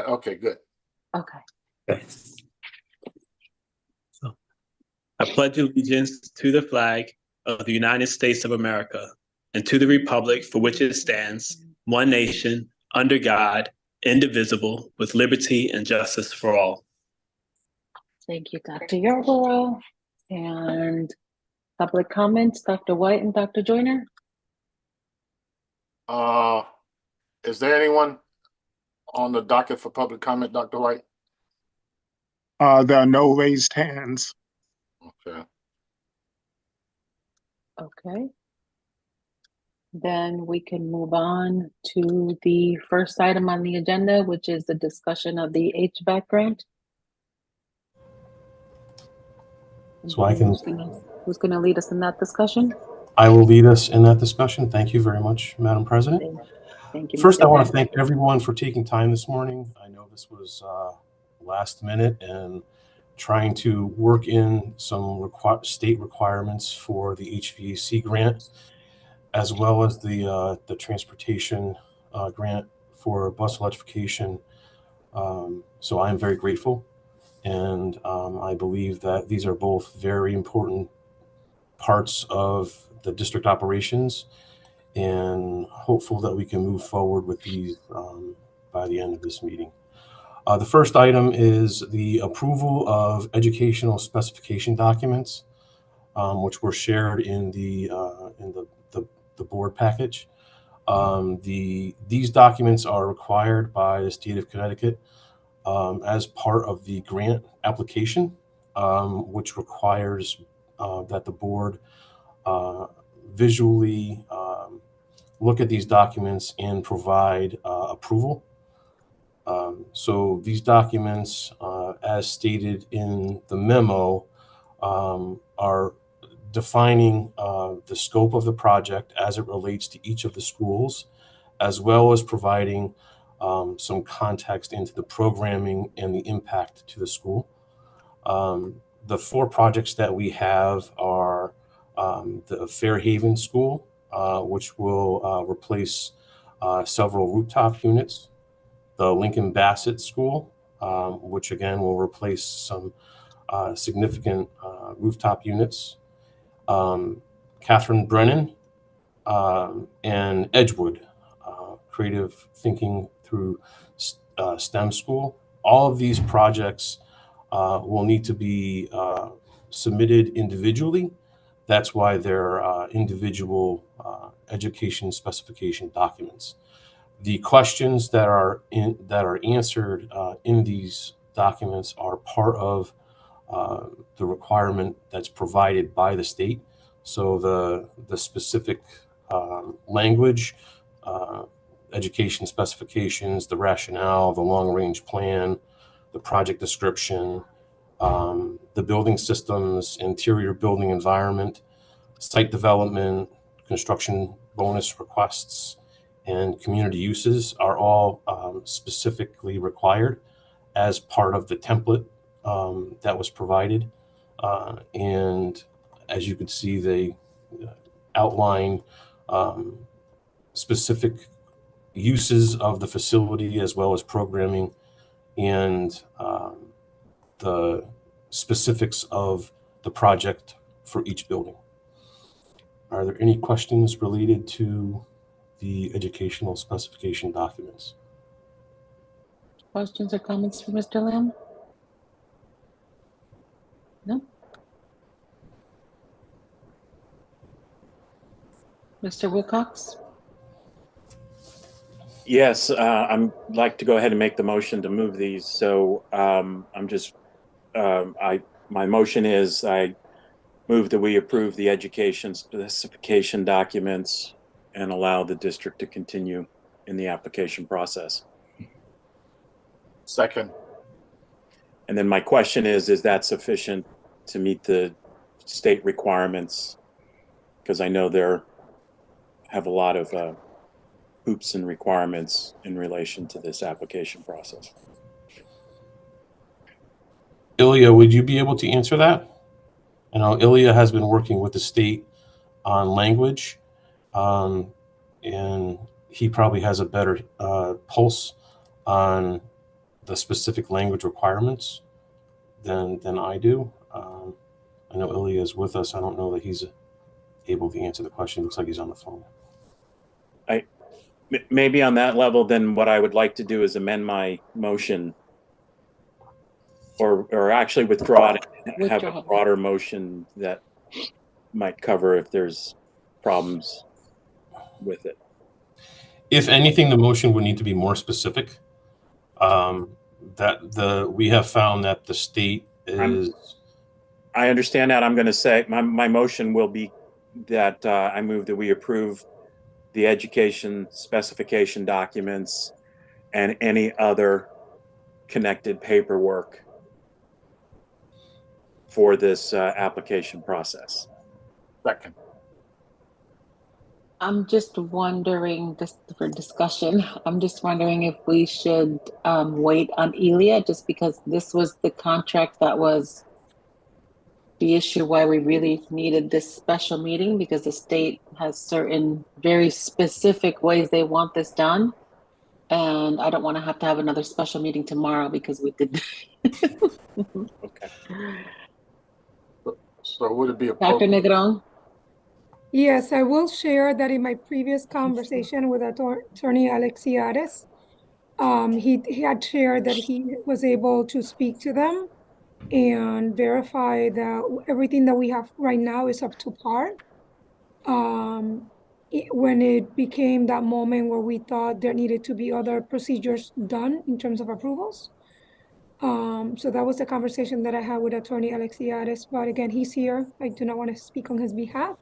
Okay, good. Okay. Okay. So, I pledge allegiance to the flag of the United States of America and to the republic for which it stands, one nation, under God, indivisible, with liberty and justice for all. Thank you, Dr. Yarborough. And public comments, Dr. White and Dr. Joyner. Is there anyone on the docket for public comment, Dr. White? There are no raised hands. Okay. Okay. Then we can move on to the first item on the agenda, which is the discussion of the HVAC grant. So I can. Who's going to lead us in that discussion? I will lead us in that discussion. Thank you very much, Madam President. Thank you. First, Mr. I want to Grant. thank everyone for taking time this morning. I know this was last minute and trying to work in some state requirements for the HVAC grant, as well as the transportation grant for bus electrification. So I am very grateful. And I believe that these are both very important parts of the district operations, and hopeful that we can move forward with these by the end of this meeting. The first item is the approval of educational specification documents, which were shared in the board package. These documents are required by the state of Connecticut as part of the grant application, which requires that the board visually look at these documents and provide approval. So these documents, as stated in the memo, are defining the scope of the project as it relates to each of the schools, as well as providing some context into the programming and the impact to the school. The four projects that we have are the Fairhaven School, which will replace several rooftop units. The Lincoln Bassett School, which again will replace some significant rooftop units. Catherine Brennan and Edgewood, Creative Thinking Through STEM School. All of these projects will need to be submitted individually. That's why they're individual education specification documents. The questions that are answered in these documents are part of the requirement that's provided by the state. So the specific language, education specifications, the rationale, the long-range plan, the project description, the building systems, interior building environment, site development, construction bonus requests, and community uses are all specifically required as part of the template that was provided. And as you can see, they outline specific uses of the facility as well as programming and the specifics of the project for each building. Are there any questions related to the educational specification documents? Questions or comments for Mr. Lamb? No? Mr. Wilcox? Yes, I'd like to go ahead and make the motion to move these. So my motion is I move that we approve the education specification documents and allow the district to continue in the application process. Second. And then my question is that sufficient to meet the state requirements? Because I know they have a lot of hoops and requirements in relation to this application process. Ilya, would you be able to answer that? I know Ilya has been working with the state on language, and he probably has a better pulse on the specific language requirements than I do. I know Ilya is with us. I don't know that he's able to answer the question. Looks like he's on the phone. Maybe on that level, then what I would like to do is amend my motion, or actually withdraw it and have a Withdraw. broader motion that might cover if there's problems with it. If anything, the motion would need to be more specific. We have found that the state is. I understand that. I'm going to say my motion will be that I move that we approve the education specification documents and any other connected paperwork for this application process. Second. I'm just wondering, just for discussion, I'm just wondering if we should wait on Elia, just because this was the contract that was the issue why we really needed this special meeting, because the state has certain very specific ways they want this done. And I don't want to have another special meeting tomorrow because we did. Okay. So would it be Dr. appropriate? Negron? Yes, I will share that in my previous conversation with Attorney Alexiades, he had shared that he was able to speak to them and verify that everything that we have right now is up to par. When it became that moment where we thought there needed to be other procedures done in terms of approvals. So that was the conversation that I had with Attorney Alexiades, but again, he's here. I do not want to speak on his behalf.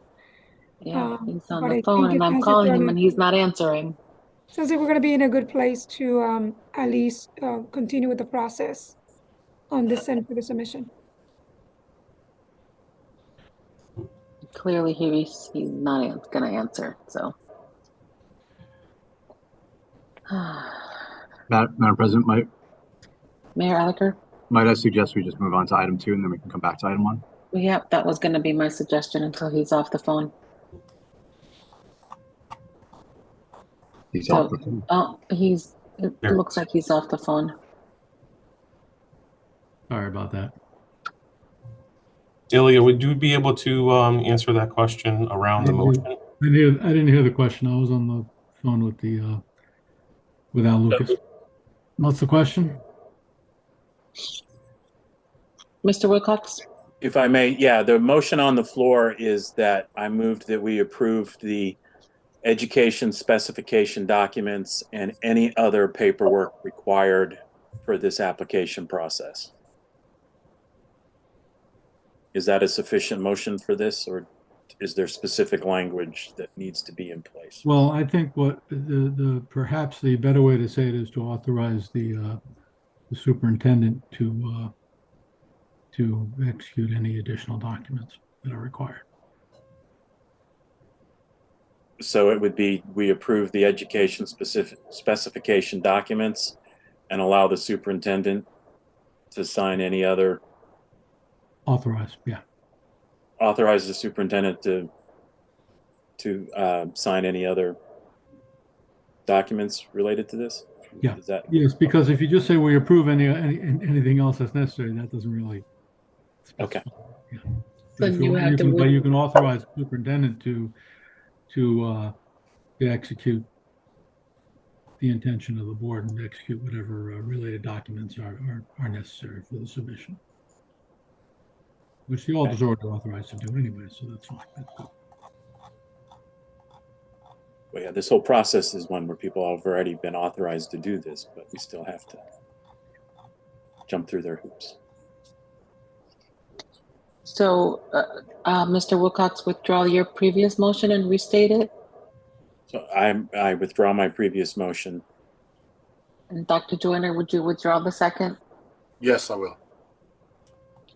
Yeah, he's on but the I phone think and it I'm has calling him done and he's not answering. Sounds like we're going to be in a good place to at least continue with the process on this end for the submission. Clearly he's not going to answer, so. Madam President, Mayor Alliker? might I suggest we just move on to item 2 and then we can come back to item 1? Yeah, that was going to be my suggestion until he's off the phone. He's So, off the phone. it looks like he's off the phone. Sorry about that. Ilya, would you be able to answer that question around the motion? I didn't hear the question. I was on the phone with Al Lucas. What's the question? Mr. Wilcox? If I may, yeah, the motion on the floor is that I moved that we approve the education specification documents and any other paperwork required for this application process. Is that a sufficient motion for this, or is there specific language that needs to be in place? Well, I think what perhaps the better way to say it is to authorize the superintendent to execute any additional documents that are required. So it would be, we approve the education specification documents and allow the superintendent to sign any other. Authorized, yeah. Authorize the superintendent to sign any other documents related to this? Yeah. Is that? Yes, because if you just say we approve anything else that's necessary, that doesn't really. Okay. Yeah. Then you have to But you can authorize the superintendent to execute the intention of the board and execute whatever related documents are necessary for the submission. Which the auditor's already authorized to do anyway, so that's fine. That's good. Well, yeah, this whole process is one where people have already been authorized to do this, but we still have to jump through their hoops. So, Mr. Wilcox, withdraw your previous motion and restate it. So I withdraw my previous motion. And Dr. Joyner, would you withdraw the second? Yes, I will.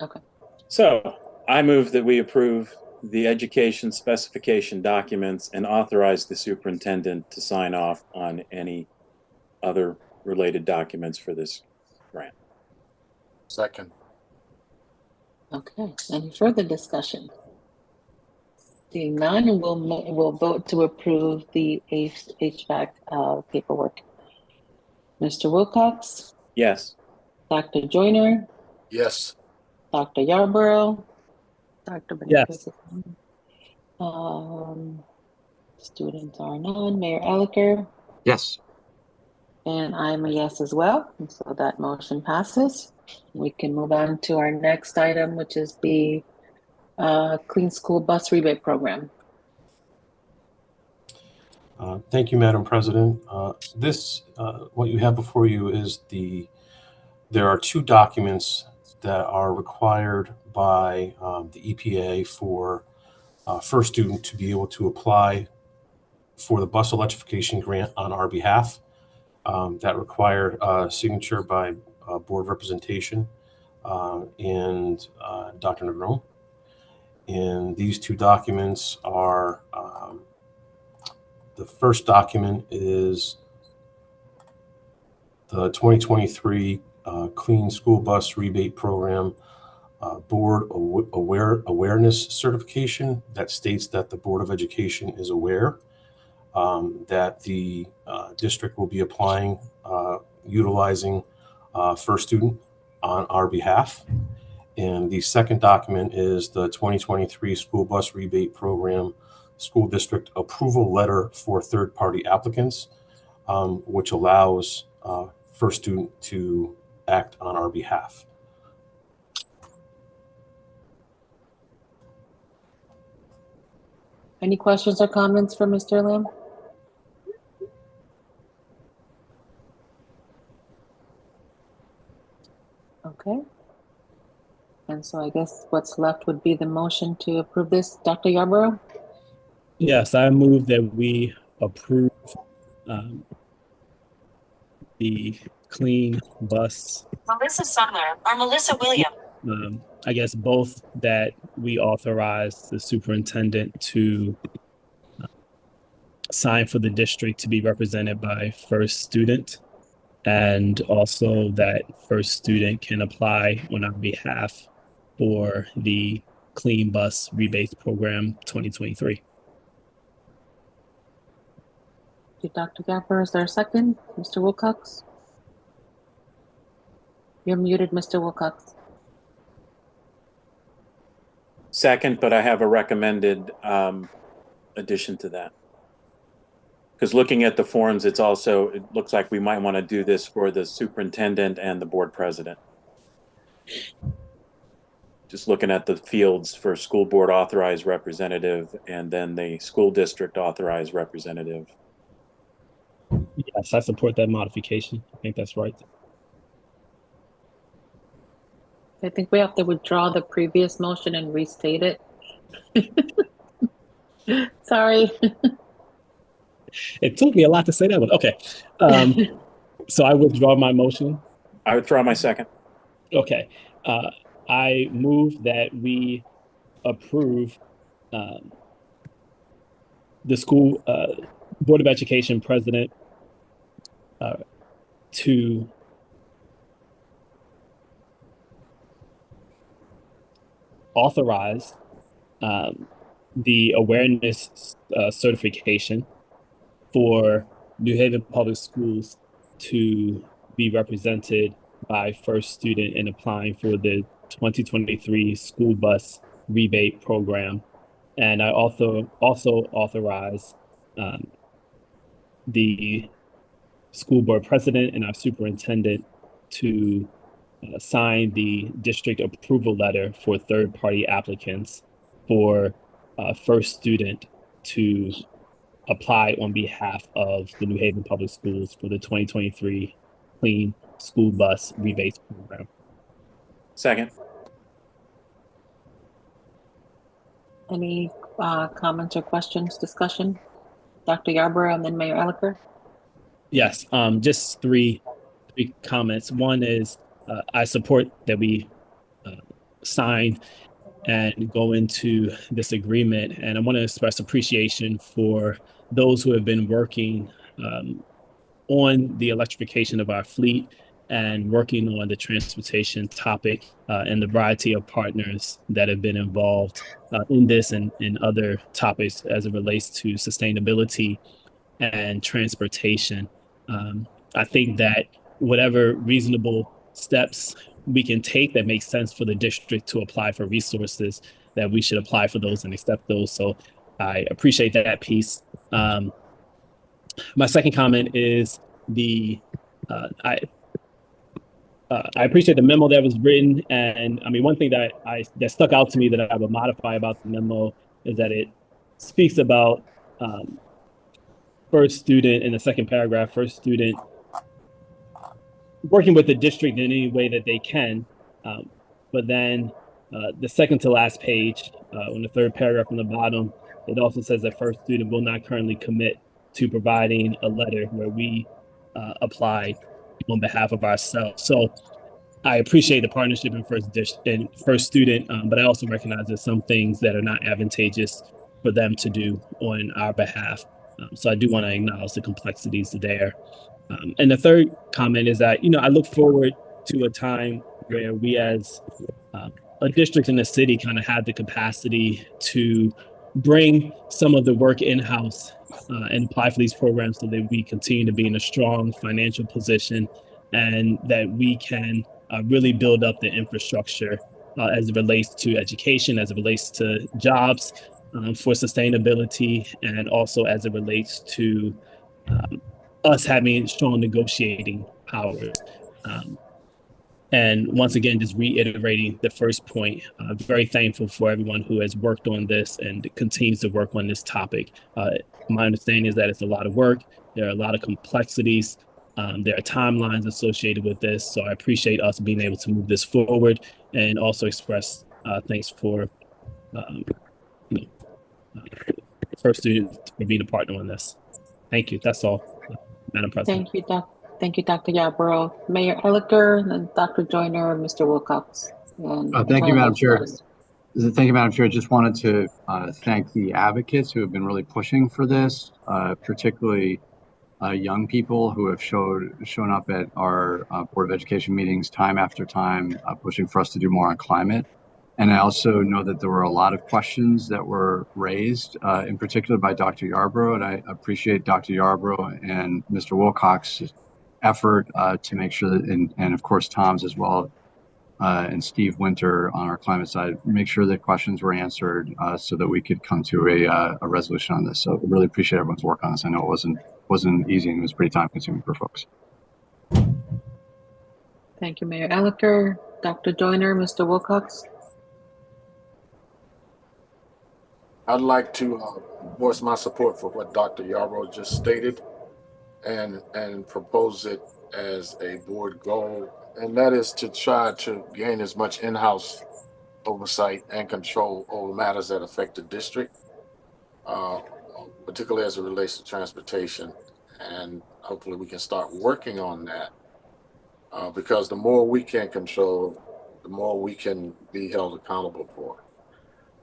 Okay. So I move that we approve the education specification documents and authorize the superintendent to sign off on any other related documents for this grant. Second. Okay. Any further discussion? Seeing none, we'll vote to approve the HVAC paperwork. Mr. Wilcox? Yes. Dr. Joyner, Yes. Dr. Yarborough, Dr. Yes. Benitez. Students are none. Mayor Elicker, Yes. and I'm a yes as well. And so that motion passes. We can move on to our next item, which is the Clean School Bus Rebate Program. Thank you, Madam President. What you have before you is there are two documents that are required by the EPA for First Student to be able to apply for the bus electrification grant on our behalf. That require signature by board representation and Dr. Negron. And these two documents are, the first document is the 2023 Clean School Bus Rebate Program Board Awareness Certification that states that the Board of Education is aware that the district will be applying, utilizing First Student on our behalf. And the second document is the 2023 School Bus Rebate Program School District Approval Letter for third-party applicants, which allows First Student to act on our behalf. Any questions or comments for Mr. Lim? Okay. And so I guess what's left would be the motion to approve this. Dr. Yarborough? Yes, I move that we approve the Clean Bus. Melissa Sumner or Melissa William. I guess both that we authorize the superintendent to sign for the district to be represented by First Student, and also that First Student can apply on our behalf for the Clean Bus Rebate Program 2023. Dr. Yarborough, is there a second? Mr. Wilcox? You're muted, Mr. Wilcox. Second, but I have a recommended addition to that. Because looking at the forms, it looks like we might want to do this for the superintendent and the board president. Just looking at the fields for school board authorized representative and then the school district authorized representative. Yes, I support that modification. I think that's right. I think we have to withdraw the previous motion and restate it. Sorry. It took me a lot to say that one. Okay. So I withdraw my motion. I withdraw my second. Okay. I move that we approve the school Board of Education president to authorize the awareness certification for New Haven Public Schools to be represented by First Student in applying for the 2023 School Bus Rebate Program. And I also authorize the school board president and our superintendent to sign the district approval letter for third-party applicants for First Student to apply on behalf of the New Haven Public Schools for the 2023 Clean School Bus Rebate Program. Second. Any comments or questions, discussion? Dr. Yarborough and then Mayor Elicker. Yes, just three comments. One is I support that we sign and go into this agreement, and I want to express appreciation for those who have been working on the electrification of our fleet and working on the transportation topic and the variety of partners that have been involved in this and in other topics as it relates to sustainability and transportation. I think that whatever reasonable steps we can take that make sense for the district to apply for resources, that we should apply for those and accept those. So I appreciate that piece. My second comment is I appreciate the memo that was written, and I mean, one thing that stuck out to me that I would modify about the memo is that it speaks about first student in the second paragraph, first student working with the district in any way that they can, but then the second to last page, on the third paragraph from the bottom, it also says that first student will not currently commit to providing a letter where we apply on behalf of ourselves. So I appreciate the partnership in first student, but I also recognize there's some things that are not advantageous for them to do on our behalf. So I do want to acknowledge the complexities there. And the third comment is that, I look forward to a time where we as a district in the city kind of have the capacity to bring some of the work in-house and apply for these programs so that we continue to be in a strong financial position and that we can really build up the infrastructure as it relates to education, as it relates to jobs, for sustainability, and also as it relates to us having strong negotiating power. And once again, just reiterating the first point, very thankful for everyone who has worked on this and continues to work on this topic. My understanding is that it's a lot of work. There are a lot of complexities. There are timelines associated with this. So I appreciate us being able to move this forward and also express thanks for first student for being a partner on this. Thank you. That's all, Madam President. Thank you, Dr. Yarborough. Mayor Elicker, and then Dr. Joyner, Mr. Wilcox. Thank you, Madam Chair. Thank you, Madam Chair. I just wanted to thank the advocates who have been really pushing for this, particularly young people who have shown up at our Board of Education meetings time after time, pushing for us to do more on climate. And I also know that there were a lot of questions that were raised, in particular by Dr. Yarborough, and I appreciate Dr. Yarborough and Mr. Wilcox's effort to make sure that, and of course Tom's as well, and Steve Winter on our climate side, make sure that questions were answered so that we could come to a resolution on this. So I really appreciate everyone's work on this. I know it wasn't easy and it was pretty time consuming for folks. Thank you, Mayor Elicker. Dr. Joyner, Mr. Wilcox. I'd like to voice my support for what Dr. Yarborough just stated and propose it as a board goal, and that is to try to gain as much in-house oversight and control over matters that affect the district, particularly as it relates to transportation. And hopefully we can start working on that because the more we can control, the more we can be held accountable for.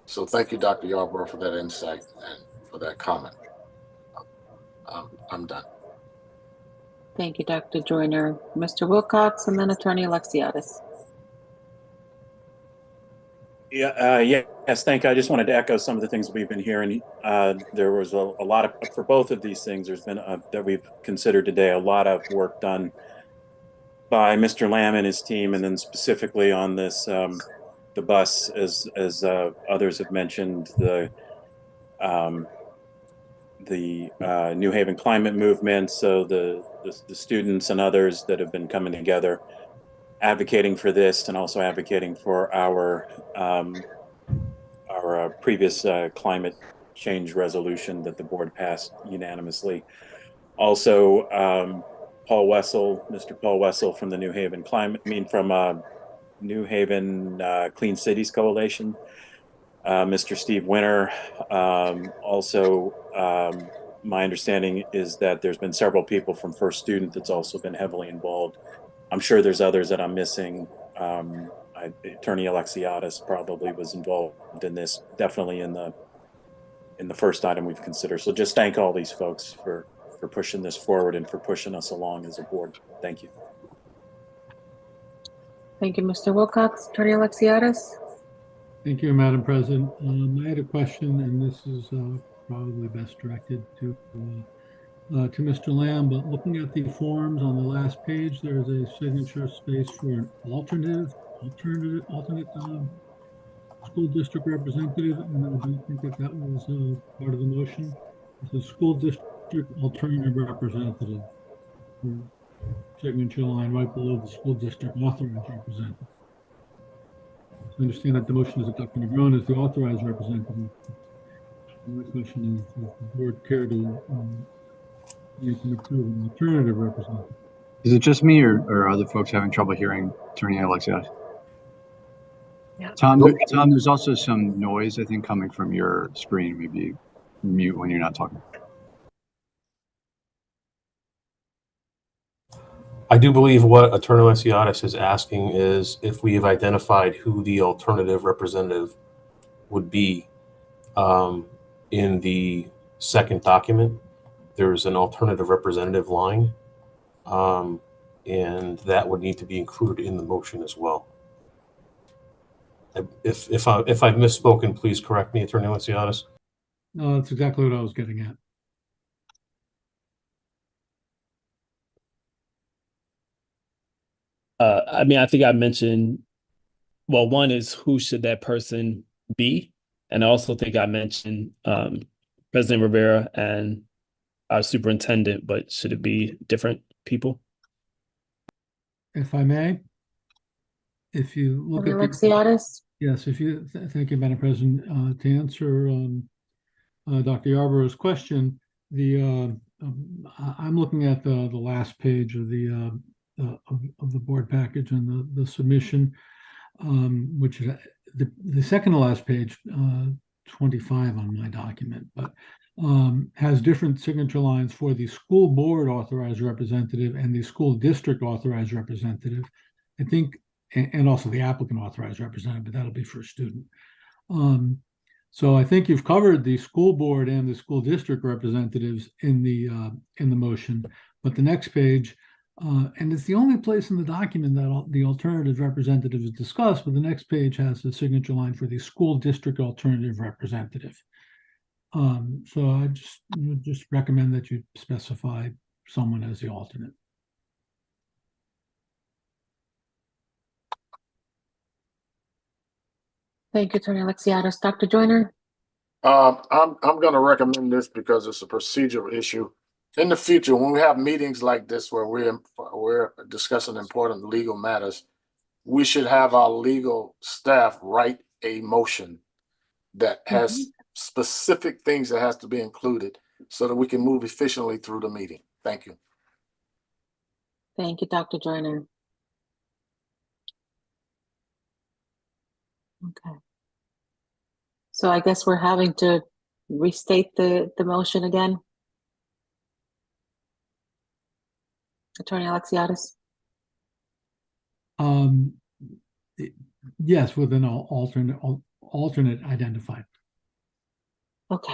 So thank you, Dr. Yarborough, for that insight and for that comment. I'm done. Thank you, Dr. Joyner. Mr. Wilcox, and then Attorney Alexiadis. Yes, thank you. I just wanted to echo some of the things we've been hearing. There was a lot of, for both of these things, there's been, that we've considered today, a lot of work done by Mr. Lamb and his team, and then specifically on this, the bus, as others have mentioned, the New Haven climate movement. So the students and others that have been coming together, advocating for this, and also advocating for our previous climate change resolution that the board passed unanimously. Also, Paul Wessel, Mr. Paul Wessel from the New Haven New Haven Clean Cities Coalition, Mr. Steve Winter. Also, my understanding is that there's been several people from First Student that's also been heavily involved. I'm sure there's others that I'm missing. Attorney Alexiadis probably was involved in this, definitely in the first item we've considered. So just thank all these folks for pushing this forward and for pushing us along as a board. Thank you. Thank you, Mr. Wilcox. Attorney Alexiadis. Thank you, Madam President. I had a question, and this is probably best directed to to Mr. Lamb, but looking at the forms on the last page, there is a signature space for an alternate school district representative, and I don't think that that was part of the motion. It's a school district alternative representative. Signature line right below the school district authorized representative. I understand that the motion is that Dr. Negron is the authorized representative. My question is, does the board care to approve an alternative representative? Is it just me or are other folks having trouble hearing Attorney Alexiadis? Yeah. Tom, there's also some noise, I think, coming from your screen. Maybe mute when you're not talking. I do believe what Attorney Alexiadis is asking is if we have identified who the alternative representative would be. In the second document, there's an alternative representative line, and that would need to be included in the motion as well. If I've misspoken, please correct me, Attorney Alexiadis. No, that's exactly what I was getting at. I mean, I think I mentioned, well, one is who should that person be? And I also think I mentioned President Rivera and our superintendent, but should it be different people? If I may, if you look at Alexiadis? Yes, if you thank you, Madam President. To answer Dr. Yarborough's question, I'm looking at the last page of the board package and the submission, which is the second to last page, 25 on my document, but has different signature lines for the school board authorized representative and the school district authorized representative. I think, and also the applicant authorized representative, but that'll be for a student. So I think you've covered the school board and the school district representatives in the motion, but the next page, and it's the only place in the document that the alternative representative is discussed, but the next page has the signature line for the school district alternative representative. So I just recommend that you specify someone as the alternate. Thank you, Attorney Alexiadis. Dr. Joyner? I'm going to recommend this because it's a procedural issue. In the future, when we have meetings like this where we're discussing important legal matters, we should have our legal staff write a motion that has specific things that has to be included so that we can move efficiently through the meeting. Thank you. Thank you, Dr. Joyner. Okay. So I guess we're having to restate the motion again. Attorney Alexiadis? Yes, with an alternate identified. Okay.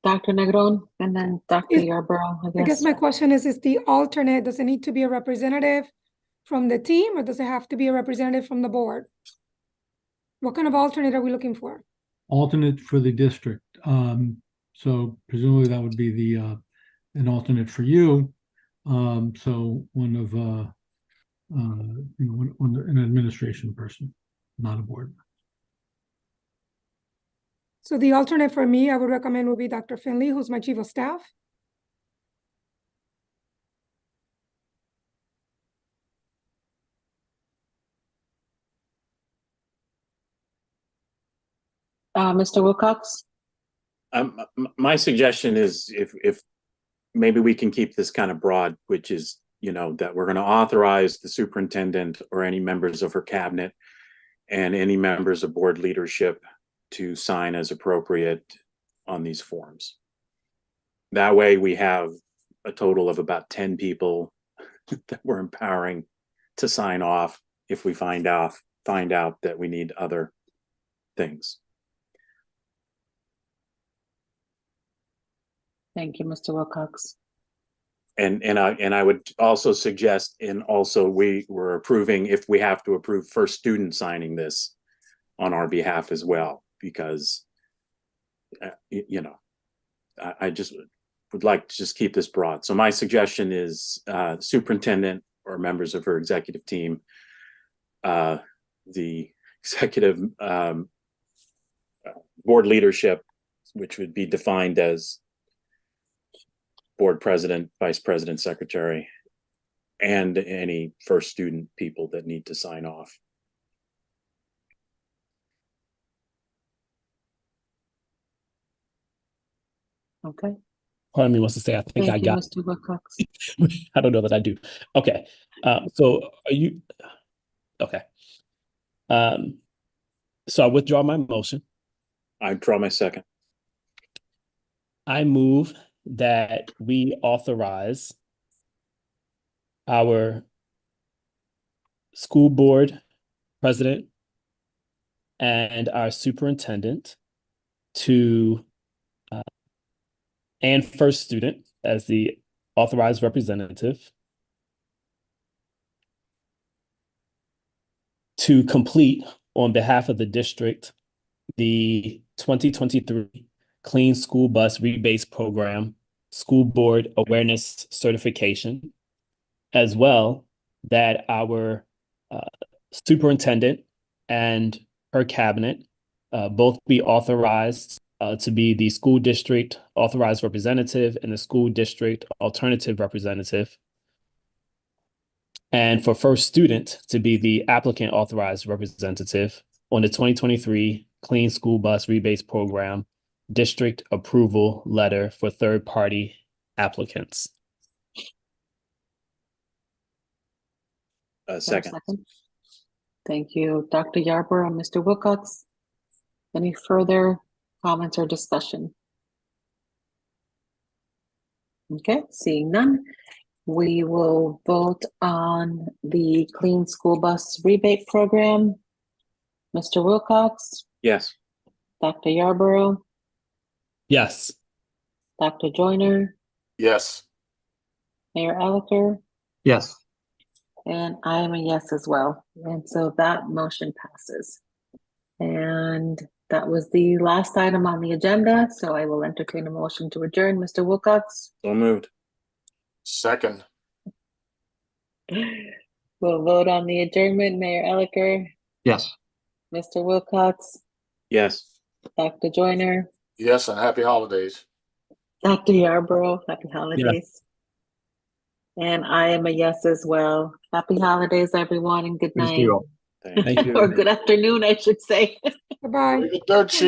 Dr. Negron and then Dr. Yarborough, I guess my question is the alternate, does it need to be a representative from the team or does it have to be a representative from the board? What kind of alternate are we looking for? Alternate for the district. So presumably that would be an alternate for you. So one of an administration person, not a board. So the alternate for me, I would recommend would be Dr. Finley, who's my chief of staff. Mr. Wilcox? My suggestion is if maybe we can keep this kind of broad, which is, that we're going to authorize the superintendent or any members of her cabinet and any members of board leadership to sign as appropriate on these forms. That way we have a total of about 10 people that we're empowering to sign off if we find out that we need other things. Thank you, Mr. Wilcox. And I would also suggest, and also we're approving if we have to approve first student signing this on our behalf as well, because I just would like to just keep this broad. So my suggestion is superintendent or members of her executive team, the executive board leadership, which would be defined as board president, vice president, secretary, and any first student people that need to sign off. Okay. Part of me wants to say, I think Thank I you, got. Mr. Wilcox. I don't know that I do. Okay. So are you? Okay. So I withdraw my motion. I draw my second. I move that we authorize our school board president and our superintendent to and first student as the authorized representative to complete on behalf of the district the 2023 Clean School Bus Rebates Program School Board Awareness Certification, as well that our superintendent and her cabinet both be authorized to be the school district authorized representative and the school district alternative representative, and for first student to be the applicant authorized representative on the 2023 Clean School Bus Rebates Program district approval letter for third-party applicants. Second. Thank you, Dr. Yarborough and Mr. Wilcox. Any further comments or discussion? Okay, seeing none, we will vote on the Clean School Bus Rebate Program. Mr. Wilcox, Yes. Dr. Yarborough, Yes. Dr. Joyner, Yes. Mayor Elicker, Yes. and I am a yes as well. And so that motion passes. And that was the last item on the agenda, so I will entertain a motion to adjourn. Mr. Wilcox? So moved. Second. We'll vote on the adjournment. Mayor Elicker, Yes. Mr. Wilcox, Yes. Dr. Joyner, Yes, and happy holidays. Dr. Yarborough, happy holidays. And I am a yes as well. Happy holidays, everyone, and good Good to see night. you all. Thank you. Or good afternoon, I should say. Goodbye. Bring the dirt sheet.